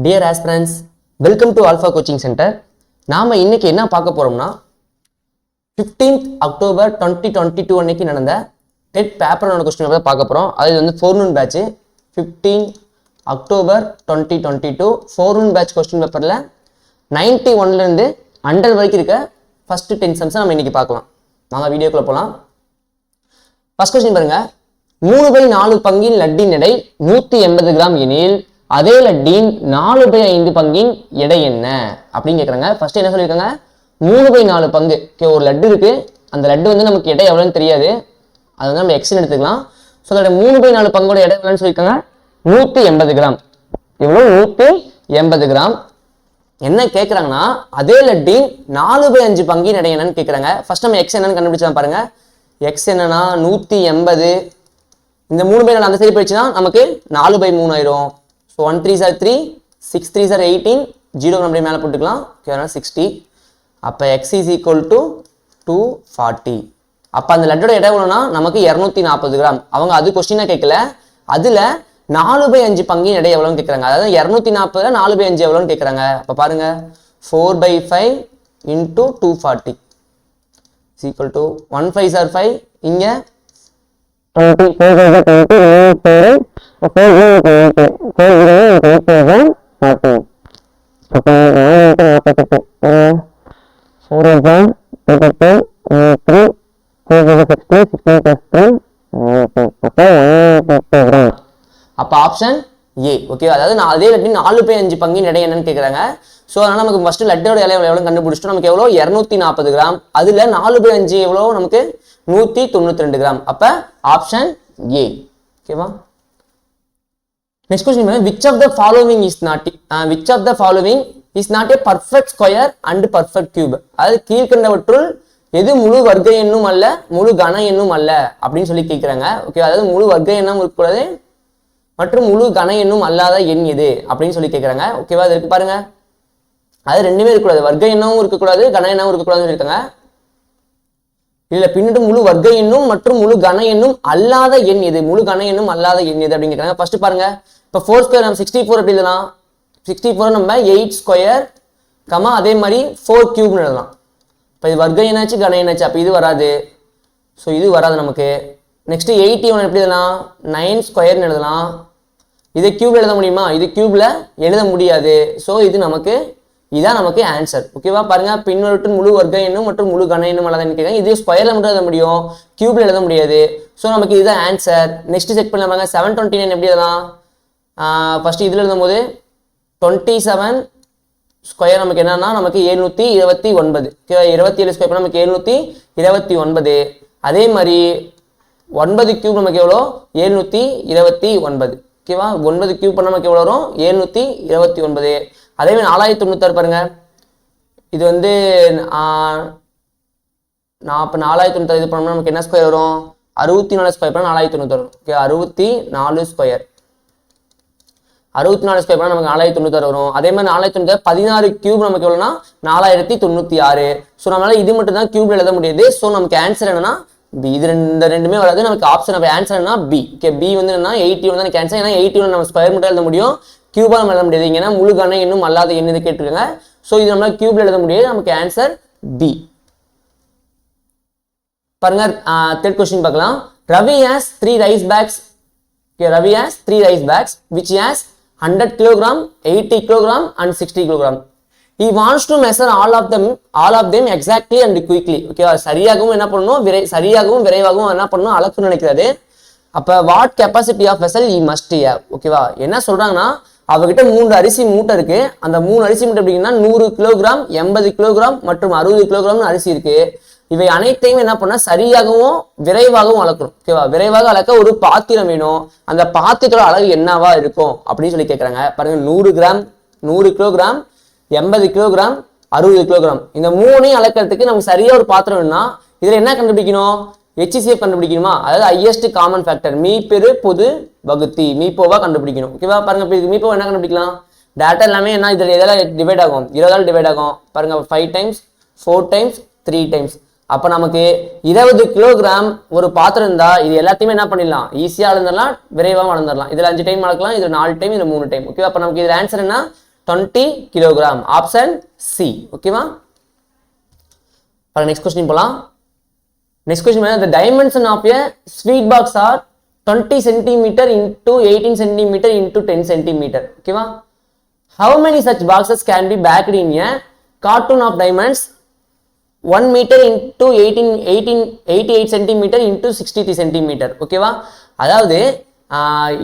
Dear aspirants, welcome to alpha coaching centre. நாம் இன்னைக்கு என்ன பார்க்க போகிறோம்னா 15th October 2022 அன்னைக்கு நடந்த டெட் பேப்பரோட கொஸ்டின் பேப்பர் பார்க்க போகிறோம். அது வந்து forenoon batch 15 October 2022 forenoon batch question பேப்பரில் 91லேருந்து 100 வரைக்கும் இருக்க ஃபஸ்ட்டு 10 சம்ஸை நம்ம இன்னைக்கு பார்க்கலாம். நாங்கள் வீடியோக்குள்ளே போகலாம். ஃபஸ்ட் கொஸ்டின் பாருங்க. 3/4 பங்கின் லட்டின் எடை 180 கிராம் எனில் அதே லட்டின் 4/5 பங்கின் எடை என்ன அப்படின்னு கேட்குறாங்க. ஃபர்ஸ்ட் என்ன சொல்லியிருக்காங்க? 3/4 பங்கு. ஒரு லட்டு இருக்கு, அந்த லட்டு வந்து நமக்கு எடை எவ்வளோன்னு தெரியாது, அது வந்து நம்ம எக்ஸ்ன்னு எடுத்துக்கலாம். ஸோ அதோட 3/4 பங்கோட எடை எவ்வளோன்னு சொல்லியிருக்காங்க? 180 கிராம். எவ்வளோ? 180 கிராம். என்ன கேட்குறாங்கன்னா அதே லட்டின் 4/5 பங்கின் எடை என்னன்னு கேட்குறாங்க. ஃபர்ஸ்ட் நம்ம எக்ஸ் என்னன்னு கண்டுபிடிச்சா பாருங்க. எக்ஸ் என்னன்னா 180. இந்த 3/4 அந்த சைடு போயிடுச்சுன்னா நமக்கு 4/3 ஆயிரும். So 1 3s are 3, 6 3s are 18, 0 நம்மளே மேலே போட்டுக்கலாம். 60. அப்போ எக்ஸ் இஸ் ஈக்குவல் டு 240. அப்போ அந்த லட்டோட எடை எவ்வளோனா நமக்கு 240 கிராம். அவங்க அது கொஸ்டினாக கேட்கல, அதில் 4/5 பங்கின் எடை எவ்வளோன்னு கேட்குறாங்க. அதாவது 240 4/5 எவ்வளோன்னு கேட்குறாங்க. அப்போ பாருங்க, 4/5 into 240 is equal to 1 5s are 5. இங்கே 20 அப்போ ஆப்ஷன் ஏ. ஓகே, அதாவது அதே லட்டின் 4/5 பங்கின் எடை என்னன்னு கேட்குறாங்க. ஸோ அதனால் நமக்கு ஃபஸ்ட்டு லட்டோட இலை எவ்வளோ கண்டுபிடிச்சிட்டோம். நமக்கு எவ்வளோ? 240 கிராம். அதில் 4/5 எவ்வளோ? நமக்கு 192 கிராம். அப்போ ஆப்ஷன் ஏ. ஓகேவா? Next question, which of the following is not a perfect square and perfect cube? அதாவது கீழ்கண்டவற்றுள் எது முழு வர்க்க எண்ணும் அல்ல, முழு கன எண்ணும் அல்ல அப்படின்னு சொல்லி கேட்குறாங்க. ஓகே, அதாவது முழு வர்க்க எண்ணம் இருக்கக்கூடாது மற்றும் முழு கன எண்ணும் அல்லாத எண் எது அப்படின்னு சொல்லி கேட்குறாங்க. ஓகேவா? அது இருக்கு பாருங்க. அது ரெண்டுமே இருக்கக்கூடாது, வர்க்க எண்ணமும் இருக்கக்கூடாது, கன எண்ணமும் இருக்கக்கூடாதுன்னு சொல்லியிருக்காங்க. இல்ல பின்னிட்டு முழு வர்க்க எண்ணும் மற்றும் முழு கன எண்ணும் அல்லாத எண் எது, முழு கன எண்ணும் அல்லாத எண் எது அப்படின்னு கேட்குறாங்க. ஃபர்ஸ்ட் பாருங்க, இப்போ 4 ஸ்கொயர் நம்ம 64 எப்படி எழுதலாம்? 64 நம்ம 8 ஸ்கொயர் கமா அதே மாதிரி 4 கியூப்னு எழுதலாம். இப்போ இது வர்க்க என்னாச்சு, கன என்னாச்சு, அப்போ இது வராது. ஸோ இது வராது நமக்கு. நெக்ஸ்ட் 81 எப்படி எழுதலாம்? 9 ஸ்கொயர்னு எழுதலாம். இதை கியூப்ல எழுத முடியுமா? இது கியூப்ல எழுத முடியாது. ஸோ இது நமக்கு இதான் நமக்கு ஆன்சர். ஓகேவா? பாருங்க, பின்வருட்டு முழு வர்க்க எண்ணும் மற்றும் முழு கன எண்ணும் அல்லாதன்னு கேட்குறாங்க. இது ஸ்கொயர்ல மட்டும் எழுத முடியும், கியூப்ல எழுத முடியாது. ஸோ நமக்கு இதுதான் ஆன்சர். நெக்ஸ்ட் செக் பண்ணலாம் பாருங்க. 729 எப்படி எழுதலாம்? ஃபர்ஸ்ட் இதில் எழுதும் போது 27 ஸ்கொயர் நமக்கு என்னன்னா நமக்கு 729. ஓகேவா? 27 ஸ்கொயர் நமக்கு 729. அதே மாதிரி 9 கியூப் நமக்கு எவ்வளோ? 729. ஓகேவா? 9 கியூப் பண்ண நமக்கு எவ்வளோ வரும்? 729. அதே மாதிரி 4096 பாருங்க. இது வந்து 4096 இது பண்ணோம்னா நமக்கு என்ன ஸ்கொயர் வரும்? 64 ஸ்கொயர் பண்ணால் 4090 வரும். ஓகே, 64 ஸ்கொயர் 64 ஸ்கொயர் பண்ணால் நமக்கு 4096 வரும். அதே மாதிரி 4096 16 கியூப் நமக்கு எவ்வளோனா 4096. ஸோ நம்மளால இது மட்டும் தான் கியூப்ல எழுத முடியாது. ஸோ நமக்கு ஆன்சர் என்னன்னா பி. இது ரெண்டுமே வராது நமக்கு. ஆப்ஷன் அப்போ ஆன்சர் என்ன? பி. ஓகே, பி வந்து என்னன்னா 81 தான் எனக்கு ஆன்சர். ஏன்னா 81 நம்ம ஸ்கொயர் மட்டும் எழுத முடியும், கியூபா நம்ம எழுத முடியாது. இங்கன்னா முழு கன எண்ணும் அல்லாத எண் இது கேட்டிருக்காங்க. ஸோ இது நம்மளால கியூப்ல எழுத முடியாது. நமக்கு ஆன்சர் பி. பாருங்க, தேர்ட் கொஸ்டின் பார்க்கலாம். Ravi has 3 rice bags. Okay, Ravi has 3 rice bags which has 100 kg, 80 kg and 60 kg. He wants to measure all of them exactly and quickly. Okay, சரியாகவும் என்ன பண்ணணும், சரியாகவும் விரைவாகவும் என்ன பண்ணணும், அளக்கணும்னு நினைக்கிறாரு. அப்போ what capacity of vessel he must have. ஓகேவா? என்ன சொல்றாங்கன்னா அவகிட்ட 3 அரிசி மூட்டை இருக்கு. அந்த 3 அரிசி மூட்டை எப்படின்னா 100 கிலோகிராம், 80 கிலோகிராம் மற்றும் 60 கிலோகிராம் அரிசி இருக்கு. இவை அனைத்தையும் என்ன பண்ணா சரியாகவும் விரைவாகவும் அளக்கணும். ஓகேவா? விரைவாக அளக்க ஒரு பாத்திரம் வேணும். அந்த பாத்திரத்தோட அளவு என்னவா இருக்கும் அப்படின்னு சொல்லி கேட்குறாங்க. பாருங்க, 100 கிராம், 100 கிலோகிராம், 80 கிலோகிராம், 60 கிலோகிராம். இந்த 3ஐயும் அளக்கிறதுக்கு நமக்கு சரியா ஒரு பாத்திரம் வேணும்னா இதுல என்ன கண்டுபிடிக்கணும்? HCF கண்டுபிடிக்கணுமா? அதாவது ஹையஸ்ட் காமன் ஃபேக்டர், மீப்பெரு பொது வகுத்தி, மீப்போவா கண்டுபிடிக்கணும். ஓகேவா? பாருங்க, மீப்போவா என்ன கண்டுபிடிக்கலாம்? டேட்டா எல்லாமே என்ன இதில் எதெல்லாம் டிவைட் ஆகும்? 20ஆல் டிவைட் ஆகும். பாருங்க, 5 டைம்ஸ், 4 டைம்ஸ், 3 டைம்ஸ். அப்போ நமக்கு 20 கிலோகிராம் ஒரு பாத்திரம் இருந்தால் இது எல்லாத்தையுமே என்ன பண்ணிடலாம்? ஈஸியாக அளந்துடலாம், விரைவாக அளந்துடலாம். இதில் 5 டைம் அளக்கலாம், இதில் 4 டைம், இதில் 3 டைம். ஓகே, அப்போ நமக்கு இதில் ஆன்சர் என்ன? 20 கிலோகிராம். Option C. ஓகேவா? நெக்ஸ்ட் கொஸ்டின் போலாம். Next question, the dimension of a sweet box are 20 centimeter into 18 centimeter into 10 centimeter. ஓகேவா? How many such boxes can be backed in a carton of diamonds 1 meter into 88 centimeter into 63 centimeter. ஓகேவா? அதாவது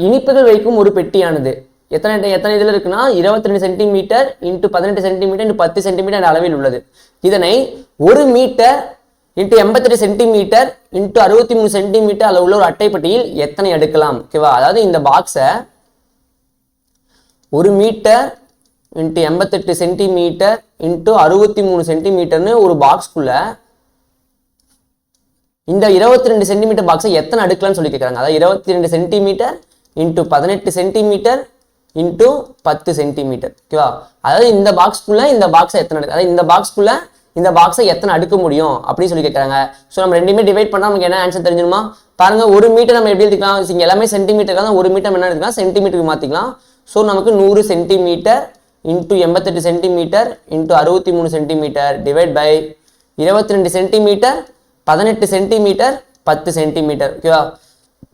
இனிப்புகள் வைக்கும் ஒரு பெட்டியானது எத்தனை இதில் இருக்குன்னா 22 centimetre into 18 centimetre into 10 centimetre அளவில் உள்ளது. இதனை 1 metre into 88 centimetre into 63 centimetre அளவுள்ள ஒரு அட்டைப்பட்டியில் எத்தனை எடுக்கலாம்? ஓகேவா? அதாவது இந்த பாக்ஸை 1 மீட்டர் இன்ட்டு 88 சென்டிமீட்டர் இன்ட்டு 63 சென்டிமீட்டர்னு ஒரு பாக்ஸ்குள்ள இந்த 22 சென்டிமீட்டர் பாக்ஸை எத்தனை அடுக்கலாம்னு சொல்லி கேட்குறாங்க. அதாவது 22 centimetre into 18 centimetre into 10 centimetre. ஓகேவா? அதாவது இந்த பாக்ஸ்குள்ள இந்த பாக்ஸை எத்தனை அடுக்கு, அதாவது இந்த பாக்ஸ்குள்ள இந்த பாக்ஸை எத்தனை அடுக்க முடியும் அப்படின்னு சொல்லி கேட்குறாங்க. ஸோ நம்ம ரெண்டுமே டிவைட் பண்ணால் நமக்கு என்ன ஆன்சர் தெரிஞ்சிடுமா? பாருங்க, 1 மீட்டர் நம்ம எப்படி எடுத்துக்கலாம்? இங்கே எல்லாமே சென்டிமீட்டர் தான். 1 மீட்டர் என்ன எடுத்துக்கலாம்? சென்டிமீட்டருக்கு மாற்றிக்கலாம். ஸோ நமக்கு 100 centimetre into 88 centimetre into 63 centimetre divide by 22 centimetre 18 centimetre 10 centimetre. ஓகேவா?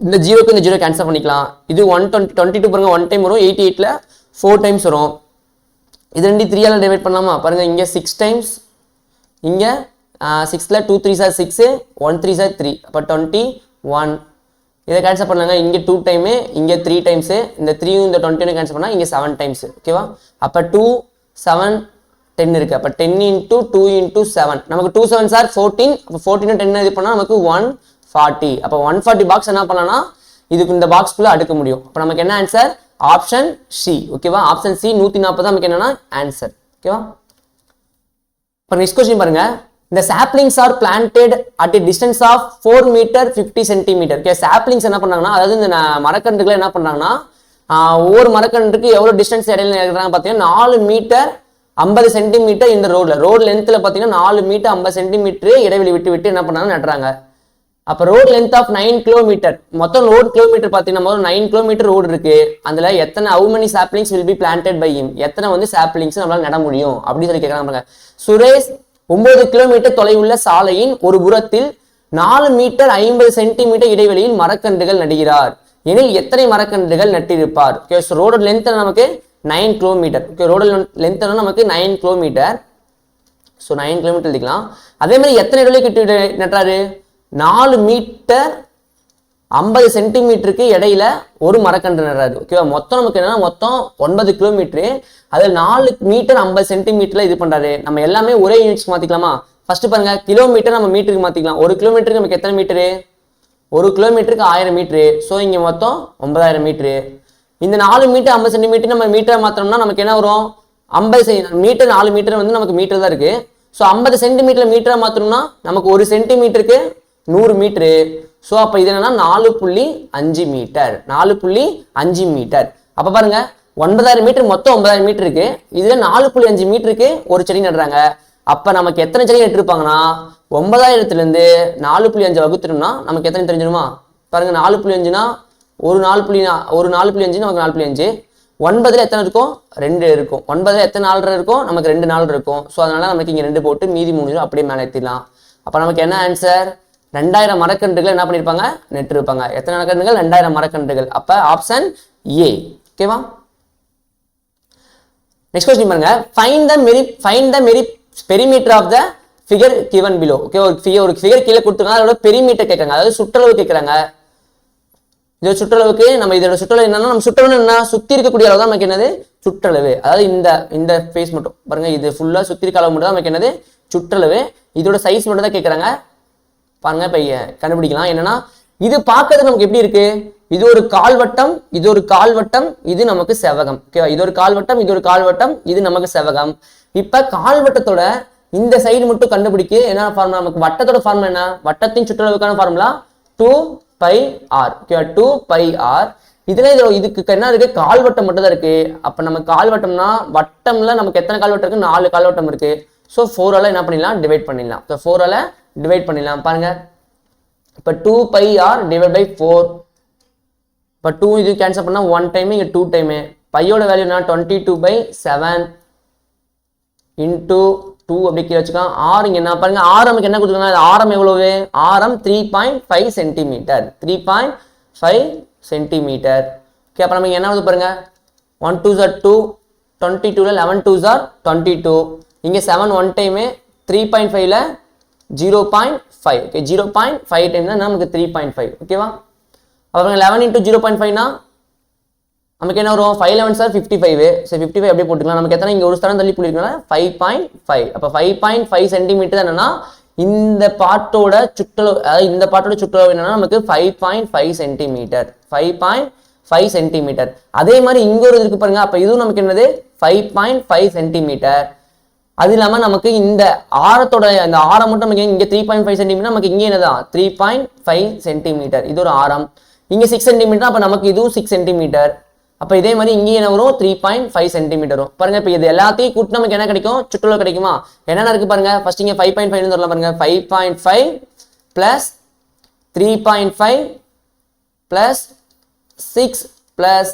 இந்த ஜீரோக்கு இந்த ஜீரோ கேன்சல் பண்ணிக்கலாம். இது 122 பாருங்க, 1 டைம் வரும். 88ல் 4 டைம்ஸ் வரும். இது 2 3ஆல் டிவைட் பண்ணலாமா? பாருங்க, இங்கே 6 டைம்ஸ், இங்கே 6ல் 2 3s are 6, 1 3s are 3, அப்போ 21. இதை கேன்சல் பண்ணாங்க. இங்கே 2 டைமு, இங்கே 3 டைம்ஸு, இந்த 3யும் இந்த 20 கேன்சல் பண்ணால் இங்கே 7 டைம்ஸ். ஓகேவா? அப்போ 2 7 10 இருக்குது. அப்போ 10 இன்ட்டு 2 இன்ட்டு 7, நமக்கு 2 7s are 14. அப்போ 14 10 இது பண்ணால் நமக்கு 140. அப்போ 140 பாக்ஸ் என்ன பண்ணலாம்னா இதுக்கு இந்த பாக்ஸ்குள்ளே அடுக்க முடியும். அப்போ நமக்கு என்ன ஆன்சர்? Option C. ஓகேவா? ஆப்ஷன் சி 140 நமக்கு என்னன்னா ஆன்சர். ஓகேவா? இப்போ நெக்ஸ்ட் கொஸ்டின் பாருங்க. இந்த saplings are planted at a distance of 4 metre 50 centimetre. Okay, saplings என்ன பண்ணாங்கன்னா, அதாவது இந்த மரக்கன்றுகளை என்ன பண்ணாங்கன்னா ஒவ்வொரு மரக்கன்றுக்கு எவ்வளோ டிஸ்டன்ஸ் இடையில இருக்கிறாங்க பார்த்தீங்கன்னா 4 மீட்டர் 50 சென்டிமீட்டர் இந்த ரோடு லென்த்தில் பார்த்தீங்கன்னா 4 மீட்டர் 50 சென்டிமீட்டர் இடைவெளி விட்டு என்ன பண்ணாங்க நட்டுறாங்க. அப்போ ரோட் லென்த் ஆஃப் 9 கிலோமீட்டர், மொத்தம் ரோடு கிலோமீட்டர் பார்த்தீங்கன்னா முதல்ல 9 கிலோமீட்டர் ரோடு இருக்கு. அதில் எத்தனை how many saplings will be planted by him, எத்தனை வந்து சாப்லிங்ஸ் நம்மளால நட முடியும் அப்படின்னு சொல்லி கேட்குறாங்க. சுரேஷ் 9 கிலோமீட்டர் தொலைவுள்ள சாலையின் ஒரு புறத்தில் 4 மீட்டர் 50 சென்டிமீட்டர் இடைவெளியில் மரக்கன்றுகள் நடுகிறார் எனில் எத்தனை மரக்கன்றுகள் நட்டிருப்பார்? ஓகே, ஸோ ரோடு லென்த் நமக்கு 9 கிலோமீட்டர். ஓகே, ரோடு லென்த் நமக்கு 9 கிலோமீட்டர். ஸோ 9 கிலோமீட்டர் எழுதிக்கலாம். அதே மாதிரி எத்தனை இடைவெளி நட்டுறாரு? 4 மீட்டர் 50 சென்டிமீட்டருக்கு இடையில ஒரு மரக்கன்று நடுறாரு. ஓகேவா? மொத்தம் நமக்கு என்னன்னா மொத்தம் 9 கிலோமீட்டரு. அதில் 4 மீட்டர் 50 சென்டிமீட்டர்ல இது பண்றாரு. நம்ம எல்லாமே ஒரே யூனிட்ஸ்க்கு மாத்திக்கலாமா? ஃபர்ஸ்ட் பாருங்க, கிலோமீட்டர் நம்ம மீட்டருக்கு மாத்திக்கலாம். 1 கிலோமீட்டருக்கு நமக்கு எத்தனை மீட்டரு? 1 கிலோமீட்டருக்கு 1000 மீட்டரு. ஸோ இங்க மொத்தம் 9000 மீட்டரு. இந்த 4 மீட்டர் 50 சென்டிமீட்டர் நம்ம மீட்டரை மாத்திரம்னா நமக்கு என்ன வரும்? 50 மீட்டர் 4 மீட்டர் வந்து நமக்கு மீட்டர் தான் இருக்கு. ஸோ 50 சென்டிமீட்டர் மீட்டரை மாத்திரம்னா நமக்கு 1 சென்டிமீட்டருக்கு 100 மீட்டரு. ஸோ அப்போ இது என்னன்னா 4.5 மீட்டர். 4.5 மீட்டர். அப்போ பாருங்க, 9000 மீட்டர் மொத்தம் 9000 மீட்டர் இருக்கு. இதுல 4.5 மீட்டருக்கு ஒரு செடி நடுறாங்க. அப்ப நமக்கு எத்தனை செடி நட்டுருப்பாங்கன்னா 9000லேருந்து 4.5 வகுத்துட்டோம்னா நமக்கு எத்தனை தெரிஞ்சிடுமா? பாருங்க, 4.5னா ஒரு 4.5 நமக்கு 4.5. 9ல் எத்தனை இருக்கும்? 2 இருக்கும். 9ல் எத்தனை 4 இருக்கும்? நமக்கு 2 4 இருக்கும். ஸோ அதனால நமக்கு இங்கே 2 போட்டு மீதி 3 அப்படியே மேலே ஏற்றிடலாம். அப்போ நமக்கு என்ன ஆன்சர்? 2000 மரக்கன்றுகள் என்ன பண்ணியிருப்பாங்க? நெட்டு இருப்பாங்க. எத்தனை மரக்கன்றுகள்? 2000 மரக்கன்றுகள். அப்போ ஆப்ஷன் ஏ. ஓகேவா? நெக்ஸ்ட் கொஸ்டின் பாருங்க. Find the perimeter of the figure given below. Okay, ஒரு ஃபிகர் கீழே கொடுத்துருக்காங்க, அதோட பெரிமீட்டர் கேட்குறாங்க, அதாவது சுற்றளவு கேட்குறாங்க. இதோட சுற்றளவுக்கு நம்ம இதோட சுற்றளவு என்னன்னா, நம்ம சுற்றளவு என்ன? சுற்றி இருக்கக்கூடிய அளவு தான் நமக்கு என்னது? சுற்றளவு. அதாவது இந்த ஃபேஸ் மட்டும் பாருங்க, இது ஃபுல்லாக சுற்றி இருக்க அளவு மட்டும் தான் நமக்கு என்னது? சுற்றளவு. இதோட சைஸ் மட்டும் தான் கேட்குறாங்க. பாருங்க, இப்போ கண்டுபிடிக்கலாம். என்னன்னா, இது பார்க்கறது நமக்கு எப்படி இருக்கு? இது ஒரு கால்வட்டம், இது ஒரு கால்வட்டம், இது நமக்கு செவகம். ஓகேவா? இது ஒரு கால்வட்டம், இது ஒரு கால்வட்டம், இது நமக்கு செவகம். இப்ப கால்வட்டத்தோட இந்த சைடு மட்டும் கண்டுபிடிக்க என்ன ஃபார்முலா? நமக்கு வட்டத்தோட ஃபார்முலா என்ன? வட்டத்தின் சுற்றளவுக்கான ஃபார்முலா 2πr. ஓகேவா? 2πr. இதுக்கு என்ன இருக்கு? கால்வட்டம் மட்டும் தான் இருக்கு. அப்ப நம்ம கால்வட்டம்னா வட்டம்ல நமக்கு எத்தனை கால்வட்டம் இருக்கு? 4 கால்வட்டம் இருக்கு. ஸோ 4ஆல என்ன பண்ணிடலாம்? டிவைட் பண்ணிடலாம். 4ஆல டிவைட் பண்ணிடலாம். பாருங்க, இப்போ 2πr டிவைட் பை 4. இப்போ 2 இது கேன்சல் பண்ணால் 1 டைமு, இங்கே 2 டைமு. பையோட வேல்யூ என்ன 22/7 இன்டூ 2 அப்படி கீழே வச்சுக்கலாம். ஆர் இங்கே என்ன பாருங்க, ஆர் நமக்கு என்ன கொடுத்துருக்காங்க, ஆரம் எவ்வளவு, ஆரம் 3.5 சென்டிமீட்டர், 3.5 சென்டிமீட்டர். ஓகே, அப்போ நமக்கு என்ன வந்து பாருங்க, 1 2s are 2, 22ல 11 2s are 22, இங்கே 7 1 டைமு 3.5ல 0.5. ஓகே, 0.5 டைம் தான் நமக்கு 3.5. ஓகேவா, அப்புறம் 11 into 0.5னா நமக்கு என்ன வரும், 5 11s are 55. சரி 55 அப்படியே போட்டுக்கலாம். நமக்கு எத்தனை இங்கே ஒரு ஸ்தானம் தள்ளி புள்ளிருக்கனால 5.5. அப்போ 5.5 சென்டிமீட்டர் என்னன்னா இந்த பாட்டோட சுற்றளவு, அதாவது இந்த பாட்டோட சுற்றளவு என்னன்னா நமக்கு 5.5 சென்டிமீட்டர், 5.5 சென்டிமீட்டர். அதே மாதிரி இங்க ஒரு இருக்கு பாருங்க, அப்போ இதுவும் நமக்கு என்னது 5.5 சென்டிமீட்டர். அது இல்லாமல் நமக்கு இந்த ஆரத்தோட அந்த ஆரம் மட்டும் நமக்கு இங்கே 3.5 சென்டிமீட்டர், நமக்கு இங்கே என்னதான் 3.5 சென்டிமீட்டர், இது ஒரு ஆரம். இங்கே 6 சென்டிமீட்டர், அப்போ நமக்கு இதுவும் 6 சென்டிமீட்டர். அப்போ இதே மாதிரி இங்கே என்ன வரும் 3.5 சென்டிமீட்டர் வரும். பாருங்க, இப்போ இது எல்லாத்தையும் கூட்டி நமக்கு என்ன கிடைக்கும், சுற்றுலா கிடைக்குமா, என்னென்ன இருக்கு பாருங்க. ஃபர்ஸ்ட் இங்கே 5.5 வரலாம் பாருங்க, 5.5 plus 3.5 plus 6 plus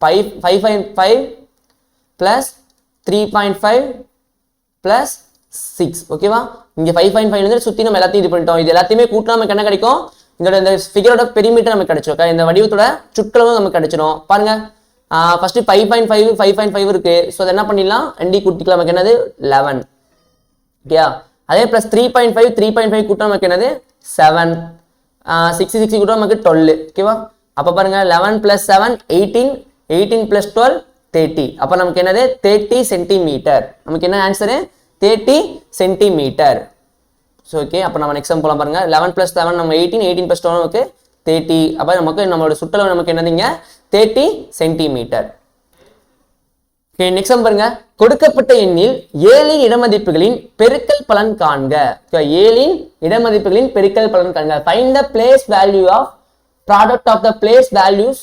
5.5 plus 3.5 plus 6. ஓகேவா, இங்கே 5.5 சுற்றி நம்ம எல்லாத்தையும் இது பண்ணிட்டோம். இது எல்லாத்தையுமே கூட்டினா நமக்கு என்ன கிடைக்கும், இந்த ஃபிகரோட பெரிமீட்டர் நமக்கு கிடைச்சிடும், இந்த வடிவத்தோட சுற்றளவு நமக்கு கிடைச்சிடும். பாருங்க, ஃபர்ஸ்ட் 5.5 இருக்கு. ஸோ அதை என்ன பண்ணிடலாம், ரெண்டி கூட்டிக்கலாம், நமக்கு என்னது 11. ஓகேயா, அதே பிளஸ் 3.5 கூட்டம் நமக்கு என்னது 7, 6 கூட்டம் நமக்கு 12. ஓகேவா, அப்போ பாருங்க 11 + 7 18, 18 + 12 30. அப்போ நமக்கு என்னது 30 சென்டிமீட்டர். நமக்கு என்ன ஆன்சரு 30 சென்டிமீட்டர். ஸோ ஓகே, அப்போ நம்ம நெக்ஸ்ட் போகலாம் பாருங்க. 11 + 7 நம்ம 18, 18 + 12 நமக்கு 30. அப்போ நமக்கு நம்மளோட சுற்றளவு நமக்கு என்னதுங்க 30 சென்டிமீட்டர். ஓகே, நெக்ஸ்ட் பாருங்க, கொடுக்கப்பட்ட எண்ணில் 7 இடமதிப்புகளின் பெருக்கல் பலன் காண்க. 7 இடமதிப்புகளின் பெருக்கல் பலன் காண்க. Find the place value of product of the place values.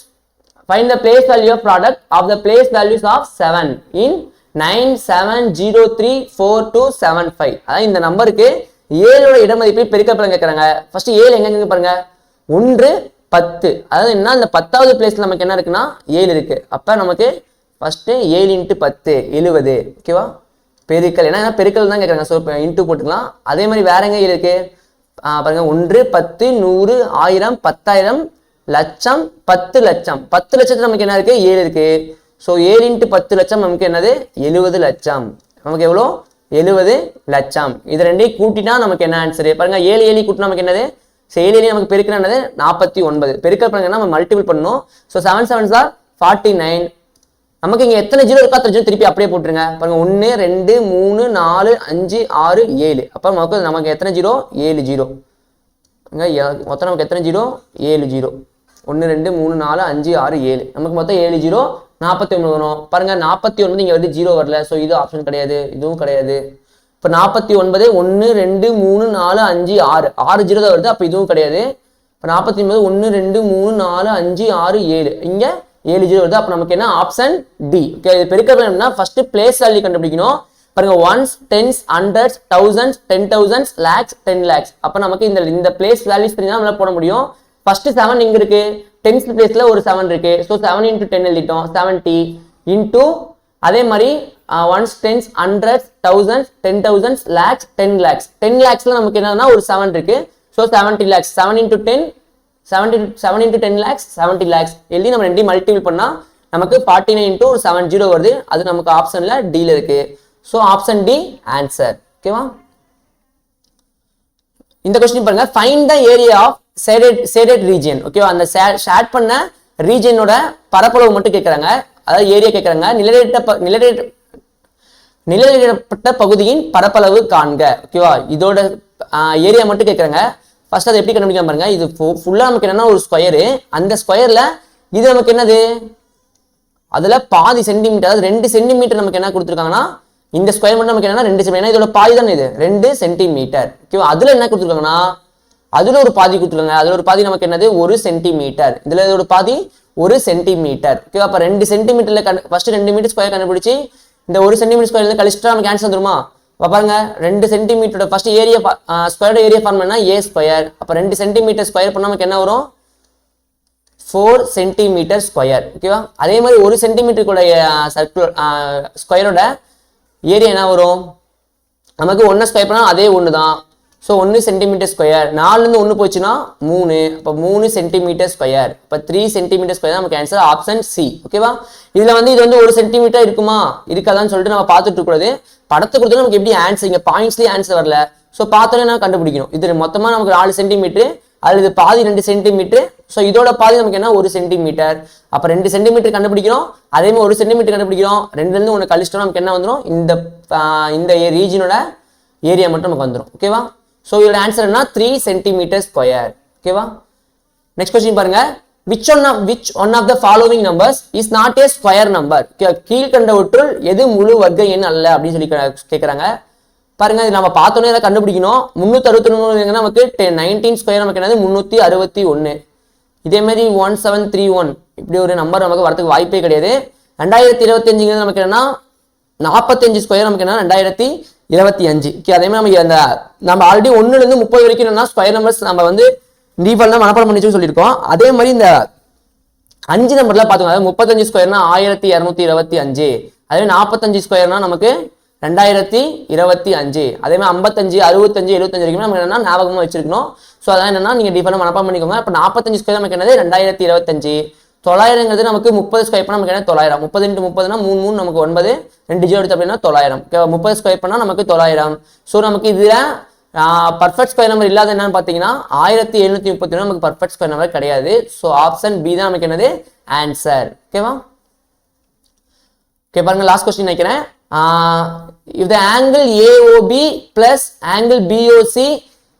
Find the place value of product of the place values of 7 in 97034275. அதாவது இந்த நம்பருக்கு 7 இடமதிப்பில் பெருக்கல் பலன் கேட்கறாங்க. ஃபர்ஸ்ட் 7 எங்க பாருங்க, 1 10. அதாவது என்ன, இந்த 10வது பிளேஸ்ல நமக்கு என்ன இருக்குன்னா 7 இருக்கு. அப்ப நமக்கு ஃபர்ஸ்ட் 7 × 10 70. ஓகேவா, பெருக்கல், ஏன்னா பெருக்கல் தான் கேட்கறாங்க, ஸோ இன்டூ போட்டுக்கலாம். அதே மாதிரி வேற எங்க இருக்கு பாருங்க, 1 10 100 1000 10000 லட்சம் 10 லட்சம். 10 லட்சத்துல நமக்கு என்ன இருக்கு 7 இருக்கு. ஸோ 7 × 10 லட்சம் நமக்கு என்னது 70 லட்சம். நமக்கு எவ்வளோ 70 லட்சம். இது ரெண்டையும் கூட்டினா நமக்கு என்ன ஆன்சரு பாருங்க, 7 7 கூட்டினா நமக்கு என்னது, 7 7 நமக்கு பெருக்கல் என்னது 49. பெருக்கல் பண்ணுங்க நம்ம மல்டிபிள் பண்ணணும். So 7 7s are 49. நமக்கு இங்க எத்தனை ஜீரோ இருக்கா அத்தனை ஜீரோ திருப்பி அப்படியே போட்டுருங்க. பாருங்க 1 2 3 4 5 6 7. அப்போ நமக்கு எத்தனை ஜீரோ 7 ஜீரோ. மொத்தம் நமக்கு எத்தனை ஜீரோ 7 ஜீரோ. 1 2 3 4 5 6 7. நமக்கு மொத்தம் 7 ஜீரோ 49 வரும். பாருங்க 49 இங்க வந்து ஜீரோ வரல, ஸோ இது ஆப்ஷன் கிடையாது, இதுவும் கிடையாது. இப்போ 49 1 2 3 4 5 6 6 ஜீரோ தான் வருது, அப்போ இதுவும் கிடையாது. இப்போ 49 1 2 3 4 5 6 7 இங்க 7 ஜீரோ வருது. அப்போ நமக்கு என்ன ஆப்ஷன் டி. ஓகே, இது பெருக்கப்படும்னா ஃபர்ஸ்ட் பிளேஸ் வேல்யூ கண்டுபிடிக்கணும். பாருங்க 1s 10s 100s 1000s 10,000s lakhs 10 lakhs. அப்போ நமக்கு இந்த பிளேஸ் வேல்யூஸ் தெரிஞ்சா நம்மளால போட முடியும். ஃபர்ஸ்ட் 7 எங்க இருக்கு, 10th பிளேஸ்ல ஒரு 7 இருக்கு. ஸோ 7 × 10 எழுதிட்டோம், 70 இன்டூ அதே மாதிரி 1s 10s 100s 1000s 10,000s lakhs 10 lakhs. 10 lakhsல நமக்கு என்னன்னா ஒரு 7 இருக்கு. So 70 lakhs. 7 × 10 7 × 10 lakhs 70 lakhs எழுதி நம்ம ரெண்டையும் மல்டிபிள் பண்ணா நமக்கு 49 × ஒரு 7 ஜீரோ வருது. அது நமக்கு ஆப்ஷன்ல டில இருக்கு. So option D answer. ஓகேவா, இந்த கொஸ்டின் பாருங்க, find the area of shaded region. ஓகேவா, அந்த ஷேட் பண்ண ரீஜியனோட பரப்பளவு மட்டும் கேட்கறாங்க, அதாவது ஏரியா கேட்கறாங்க. நிழலிடப்பட்ட பகுதியின் பரப்பளவு காண்க. ஓகேவா, இதோட ஏரியா மட்டும் கேட்கறாங்க. ஃபர்ஸ்ட் அதை எப்படி கண்டுபிடிக்கலாம் பாருங்க. இது ஃபுல்லா நமக்கு என்னன்னா ஒரு ஸ்கொயரு. அந்த ஸ்கொயர்ல இது நமக்கு என்னது, அதுல பாதி சென்டிமீட்டர், அதாவது 2 சென்டிமீட்டர் நமக்கு என்ன கொடுத்துருக்காங்கன்னா, இந்த ஸ்கொயர் மட்டும் நமக்கு என்னன்னா 2 சென்டிமீட்டர், இதோட பாதி தானே இது 2 சென்டிமீட்டர். ஓகேவா, அதுல என்ன கொடுத்துருக்காங்கன்னா அதுல ஒரு பாதி கொடுத்துருக்காங்க. அதுல ஒரு பாதி நமக்கு என்னது 1 சென்டிமீட்டர், இதுல இதோட பாதி 1 சென்டிமீட்டர். ஓகேவா, அப்ப 2 சென்டிமீட்டர்ல ஃபர்ஸ்ட் 2 மீட்டர் ஸ்கொயர் கண்டுபிடிச்சு இந்த 1 சென்டிமீட்டர் ஸ்கொயர்ல கழிச்சிட்டா நமக்கு ஆன்சர் வந்துருமா. பாருங்க 2 சென்டிமீட்டரோட ஃபர்ஸ்ட் ஏரியா ஸ்கொயரோட ஏரியா ஃபார்ம் பண்ணா a ஸ்கொயர். அப்ப 2 சென்டிமீட்டர் ஸ்கொயர் பண்ணா நமக்கு என்ன வரும் 4 சென்டிமீட்டர் ஸ்கொயர். ஓகேவா? அதே மாதிரி 1 சென்டிமீட்டருக்குள்ள சர்க்கிள் ஸ்கொயரோட ஏரியா என்ன வரும்? நமக்கு 1 ஸ்கொயர் பண்ணால் அதே 1 தான். So 1 centimetre square. 4லேருந்து 1 போச்சுன்னா 3. அப்போ 3 சென்டிமீட்டர் ஸ்கொயர். இப்போ 3 சென்டிமீட்டர் ஸ்கொயர் நமக்கு ஆன்சர் ஆப்ஷன் சி. ஓகேவா? இதில் வந்து இது வந்து 1 சென்டிமீட்டர் இருக்குமா இருக்காதான்னு சொல்லிட்டு நம்ம பார்த்துட்டு இருக்கக்கூடாது. படத்தை கொடுத்து நமக்கு எப்படி ஆன்சர், இங்கே பாயிண்ட்ஸ்லேயே ஆன்சர் வரல. ஸோ பார்த்தோன்னே நம்ம கண்டுபிடிக்கணும். இது மொத்தமாக நமக்கு 4 சென்டிமீட்டர், அது இது பாதி 2 சென்டிமீட்டர். ஸோ இதோட பாதி நமக்கு என்ன 1 சென்டிமீட்டர். அப்போ 2 சென்டிமீட்டர் கண்டுபிடிக்கிறோம். அதே மாதிரி 1 சென்டிமீட்டர் கண்டுபிடிக்கிறோம். 2லேருந்து 1 கழிச்சிட்டோம் நமக்கு என்ன வந்துடும்? இந்த ரீஜனோட ஏரியா மட்டும் நமக்கு வந்துடும். ஓகேவா? ஸோ இதோட ஆன்சர் என்ன? 3 சென்டிமீட்டர் ஸ்கொயர். ஓகேவா? நெக்ஸ்ட் கொஸ்டின் பாருங்க. which one of the following numbers is not a square number? கீழ்கண்டவற்றுள் எது முழு வர்க்க எண் அல்ல அப்படின்னு சொல்லி கேட்குறாங்க. பாருங்க, இது நம்ம பார்த்தோன்னே இதை கண்டுபிடிக்கணும். 369 நமக்கு 19 ஸ்கொயர் நமக்கு என்னது 361. இதே மாதிரி 1731 இப்படி ஒரு நம்பர் நமக்கு வரதுக்கு வாய்ப்பே கிடையாது. 2025 நமக்கு என்னன்னா 45 ஸ்கொயர் நமக்கு என்ன 2025. அதே மாதிரி நம்ம ஆல்ரெடி 1லேருந்து 30 வரைக்கும் என்னன்னா ஸ்கொயர் நம்பர்ஸ் நம்ம வந்து டீஃபால்ட்டா மனப்பாடம் பண்ணி சொல்லியிருக்கோம். அதே மாதிரி இந்த 5 நம்பர்லாம் பார்த்துக்கோங்க. 35 ஸ்கொயர்னா 1225. அதே 45 ஸ்கொயர்னா நமக்கு 2025. அதே மாதிரி 55, 65, 75 வரைக்கும் நமக்கு என்னன்னா ஞாபகமாக வச்சிருக்கணும். ஸோ அதான் என்னன்னா நீங்க டிஃபால்ட்டா மனப்பாடம் பண்ணிக்கோங்க. இப்போ 45 ஸ்கொயர் நமக்கு என்னது 2025. 900ங்கிறது நமக்கு 30 ஸ்கொயர் பண்ணால் நமக்கு என்ன 900. 30 × 30னா 3 3 நமக்கு 9. 2 ஜீரோ எடுத்து அப்படின்னா 900. 30 ஸ்கொயர் பண்ணால் நமக்கு 900. ஸோ நமக்கு இதில் பர்ஃபெக்ட் ஸ்கொயர் நம்பர் இல்லாத என்னன்னு பார்த்தீங்கன்னா 1731 நமக்கு பர்ஃபெக்ட் ஸ்கொயர் நம்பர் கிடையாது. ஸோ ஆப்ஷன் பி தான் நமக்கு என்னது ஆன்சர். ஓகேவா? ஓகே பாருங்க, லாஸ்ட் கொஸ்டின் நினைக்கிறேன். if the angle AOB plus angle BOC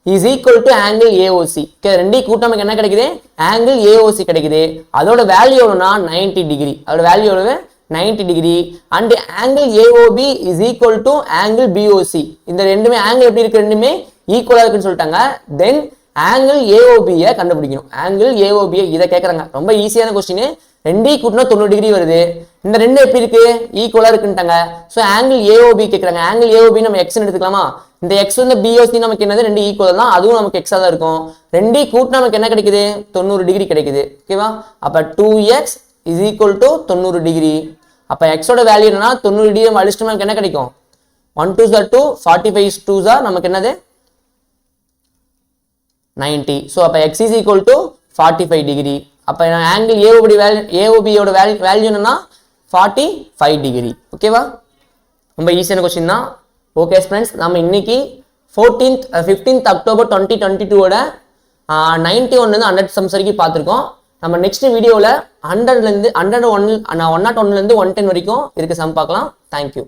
is equal to angle AOC. Okay, ரெண்டையும் கூட்டம் நமக்கு என்ன கிடைக்குது? angle AOC கிடைக்குது. அதோட வேல்யூ எவ்வளோனா 90 டிகிரி. அதோட வேல்யூ எவ்வளவு? 90 degree. And angle AOB is equal to angle BOC. இந்த ரெண்டுமே ஆங்கிள் எப்படி இருக்கு? ரெண்டுமே ஈக்குவலா இருக்குன்னு சொல்லிட்டாங்க. தென் angle AOB கண்டுபிடிக்கணும். angle AOB இதை கேட்கறாங்க. ரொம்ப ஈஸியான கொஸ்டின். ரெண்டையும் கூட்டினா 90 டிகிரி வருது. இந்த ரெண்டு எப்படி இருக்கு? ஈக்குவலா இருக்குன்ட்டாங்க. ஸோ ஆங்கிள் AOB கேட்கறாங்க. ஆங்கிள் AOB நம்ம எக்ஸ் எடுத்துக்கலாமா? இந்த எக்ஸ் வந்து BOC நமக்கு என்னது? ரெண்டு ஈக்குவல் தான், அதுவும் நமக்கு எக்ஸா தான் இருக்கும். ரெண்டையும் கூட்டினா நமக்கு என்ன கிடைக்குது? 90 டிகிரி கிடைக்குது. ஓகேவா? அப்ப 2x is equal to 90 degree. அப்ப எக்ஸோட வேல்யூ என்னன்னா 90 டிகிரி அழிச்சிட்டு நமக்கு என்ன கிடைக்கும்? 1 2s are 2, 45 2s are நமக்கு என்னது 90. ஸோ அப்ப x is equal to 45 degree. அப்ப ஆங்கிள் AOB யோட வேல்யூ என்னன்னா 45 டிகிரி. ஓகேவா? ரொம்ப ஈஸியான கொஸ்டின் தான். ஓகே ஃப்ரெண்ட்ஸ், நம்ம இன்னைக்கு 15th அக்டோபர் 2022 91 100 சம்ஸ் வரைக்கும் பார்த்துருக்கோம். நம்ம நெக்ஸ்ட் வீடியோவில் 101 110 வரைக்கும் இருக்க சம் பார்க்கலாம். தேங்க்யூ.